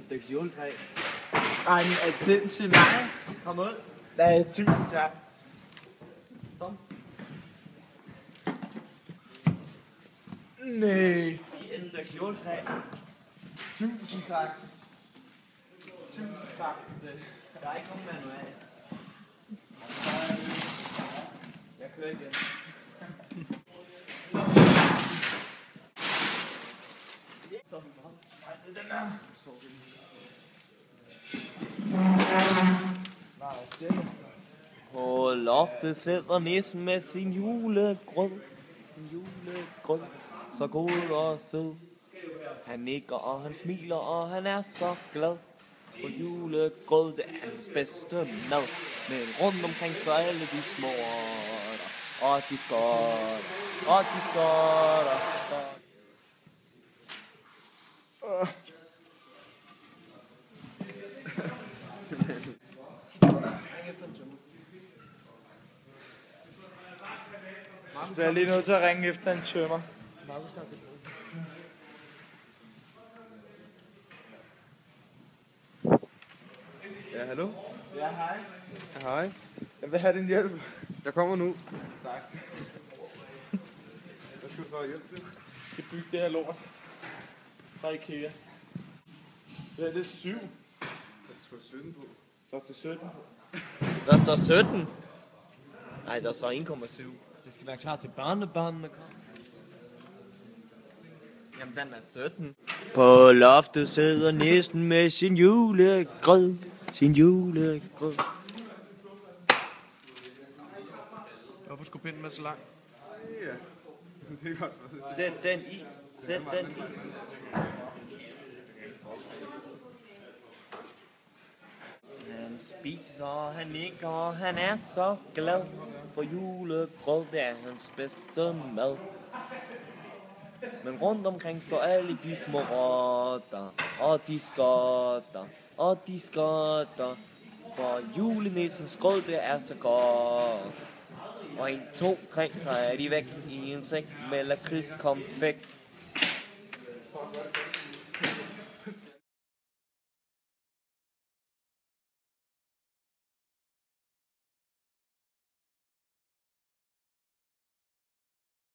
stykke juletræ. Ej, men er den til mig? Kom ud. Nej, tusind tak. Kom. Nej. Et stykke juletræ. Tusind tak. Tusind tak. Der er ikke nogen manual. Jeg kører igen. Den der. På loftet sidder nissen med sin julegrød. Så god og sød. Han nikker og han smiler og han er så glad. For julegrød, det er hans bedste mad. Men rundt omkring så alle de små rotter. Og de skotter. Så bliver jeg lige nødt til at ringe efter en tømmer. Ja, hallo? Ja, hej. Hej. Jeg vil have din hjælp. Jeg kommer nu. Tak. Hvad skal du så have hjælp til? Jeg skal bygge det her lort. Fra IKEA. Ja, det er 7. Der skal 17 på. Der står 17 på. Der står 17. Nej, der står 1,7. Det skal være klar til børnebørnene kommer. Jamen, den er 17. På loftet sidder nissen med sin julegrød. Hvorfor skulle pinden være så lang? Ja, det er godt. Sæt den i. Han spiser, han nikker, og han er så glad. For julegrød, det er hans bedste mad. Men rundt omkring står alle de små rotter. Og de skotter. For julenissens grød, det er så godt. Og 1, 2, 3, så er de væk i en sæk med lakrids konfekt.